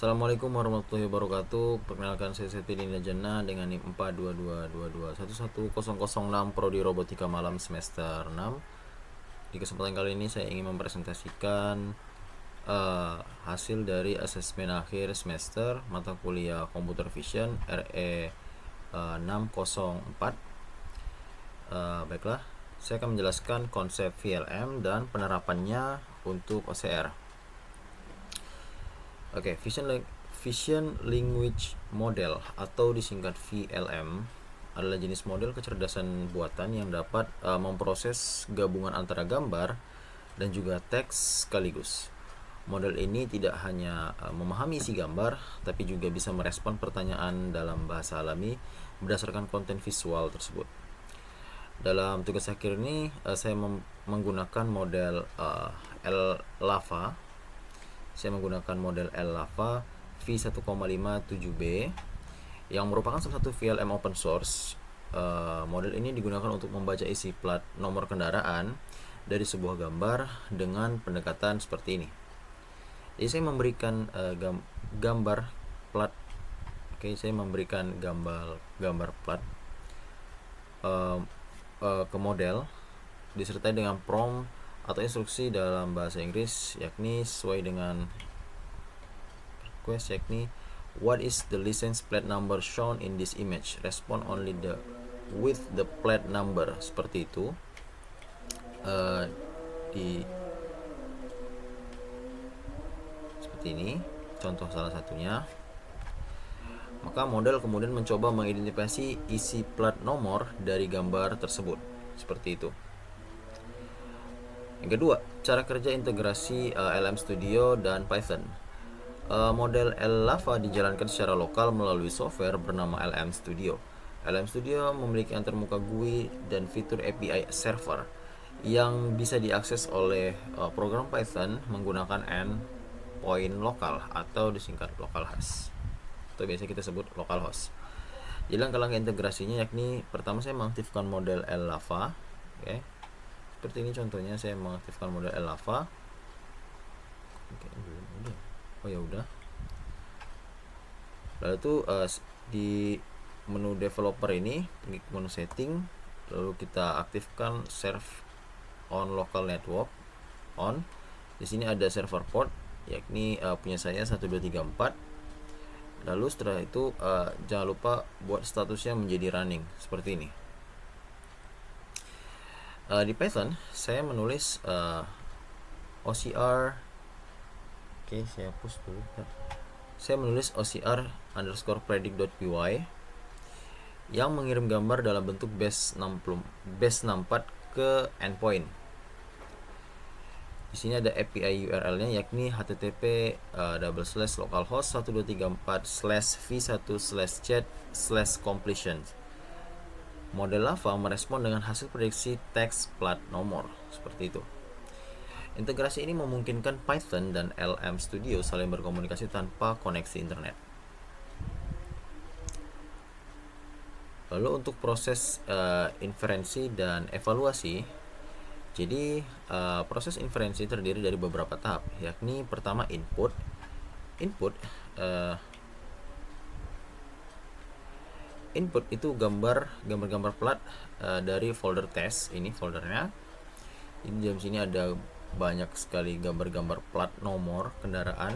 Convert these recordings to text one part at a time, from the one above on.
Assalamualaikum warahmatullahi wabarakatuh. Perkenalkan saya Setidin Jana dengan NIM 42222111006 Prodi Robotika Malam semester 6. Di kesempatan kali ini saya ingin mempresentasikan hasil dari asesmen akhir semester mata kuliah Computer Vision RE 604. Baiklah, saya akan menjelaskan konsep VLM dan penerapannya untuk OCR. Oke, Vision Language Model atau disingkat VLM adalah jenis model kecerdasan buatan yang dapat memproses gabungan antara gambar dan juga teks sekaligus. Model ini tidak hanya memahami isi gambar, tapi juga bisa merespon pertanyaan dalam bahasa alami berdasarkan konten visual tersebut. Dalam tugas akhir ini saya menggunakan model LLAVA. Saya menggunakan model LLAVA V1,57B yang merupakan salah satu VLM open source. Model ini digunakan untuk membaca isi plat nomor kendaraan dari sebuah gambar dengan pendekatan seperti ini. Jadi saya memberikan gambar plat. Saya memberikan gambar plat ke model disertai dengan prompt atau instruksi dalam bahasa Inggris, yakni sesuai dengan request, yakni what is the license plate number shown in this image, respond only with the plate number, seperti itu. Seperti ini contoh salah satunya. Maka model kemudian mencoba mengidentifikasi isi plat nomor dari gambar tersebut, seperti itu. Yang kedua, cara kerja integrasi LM Studio dan Python. Model LLAVA dijalankan secara lokal melalui software bernama LM Studio. LM Studio memiliki antarmuka GUI dan fitur API server yang bisa diakses oleh program Python menggunakan endpoint lokal atau disingkat localhost, atau biasa kita sebut localhost. Jadi langkah-langkah integrasinya yakni pertama saya mengaktifkan model LLAVA. Seperti ini contohnya, saya mengaktifkan model LLAVA. Udah. Lalu itu di menu developer ini, klik menu setting, lalu kita aktifkan serve on local network on. Di sini ada server port, yakni punya saya 1234. Lalu setelah itu jangan lupa buat statusnya menjadi running seperti ini. Di Python saya menulis OCR. Saya hapus dulu. Saya menulis OCR_predict.py yang mengirim gambar dalam bentuk base64 ke endpoint. Di sini ada API URL-nya, yakni http://localhost 1234/v1/chat/completion. Model LLAVA merespon dengan hasil prediksi teks plat nomor, seperti itu. Integrasi ini memungkinkan Python dan LM Studio saling berkomunikasi tanpa koneksi internet. Lalu untuk proses inferensi dan evaluasi, jadi proses inferensi terdiri dari beberapa tahap, yakni pertama input itu gambar plat dari folder test. Ini foldernya. Ini di dalam sini ada banyak sekali gambar plat nomor kendaraan.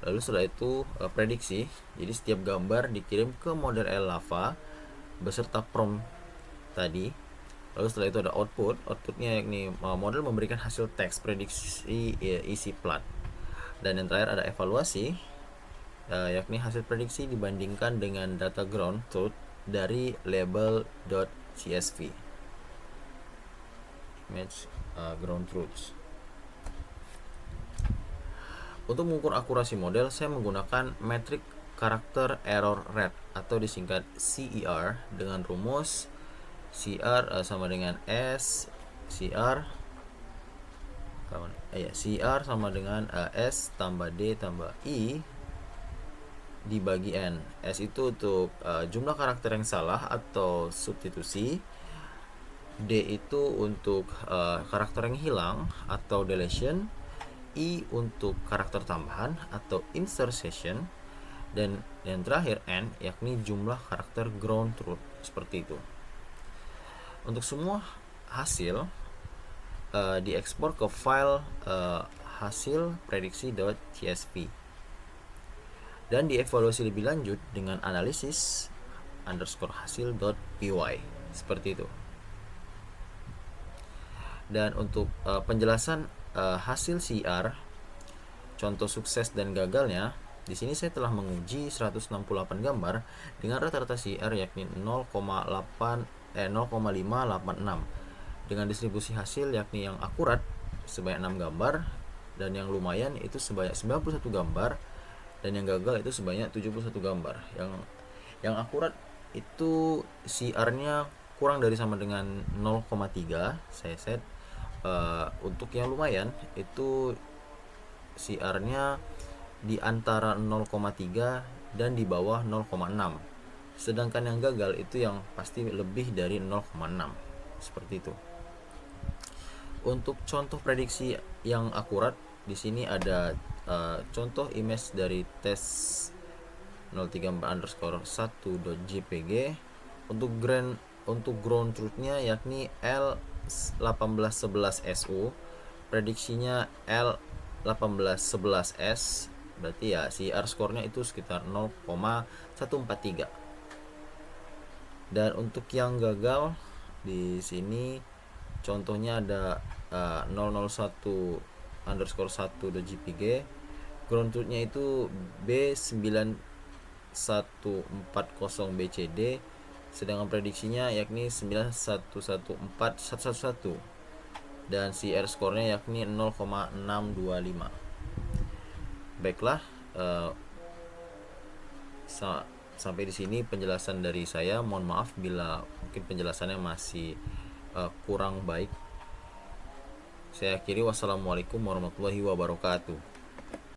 Lalu setelah itu prediksi. Jadi setiap gambar dikirim ke model LLAVA beserta prompt tadi. Lalu setelah itu ada outputnya, yakni model memberikan hasil teks prediksi isi plat. Dan yang terakhir ada evaluasi, yakni hasil prediksi dibandingkan dengan data ground truth dari label.csv, image ground truths. Untuk mengukur akurasi model, saya menggunakan metrik karakter error rate atau disingkat CER dengan rumus CR sama dengan CR sama dengan S tambah D tambah I dibagi N. S itu untuk jumlah karakter yang salah atau substitusi. D itu untuk karakter yang hilang atau deletion. I untuk karakter tambahan atau insertion, dan yang terakhir N yakni jumlah karakter ground truth, seperti itu. Untuk semua hasil diekspor ke file hasil prediksi.csv dan dievaluasi lebih lanjut dengan analisis _hasil.py, seperti itu. Dan untuk penjelasan hasil CR, contoh sukses dan gagalnya, di sini saya telah menguji 168 gambar dengan rata-rata CR yakni 0,586 dengan distribusi hasil yakni yang akurat sebanyak 6 gambar dan yang lumayan itu sebanyak 91 gambar dan yang gagal itu sebanyak 71 gambar. Yang akurat itu CR-nya kurang dari sama dengan 0,3 saya set. Untuk yang lumayan itu CR-nya di antara 0,3 dan di bawah 0,6. Sedangkan yang gagal itu yang pasti lebih dari 0,6. Seperti itu. Untuk contoh prediksi yang akurat, di sini ada contoh image dari tes 034_1.jpg. Untuk ground truth-nya yakni L1811SU, prediksinya L1811S, berarti ya CR skornya itu sekitar 0,143. Dan untuk yang gagal di sini contohnya ada 001_1.jpg, ground truth-nya itu B9140BCD, sedangkan prediksinya yakni 9114111 dan CR skornya yakni 0,625. Baiklah, sampai di sini penjelasan dari saya. Mohon maaf bila mungkin penjelasannya masih kurang baik. Saya akhiri, wassalamualaikum warahmatullahi wabarakatuh.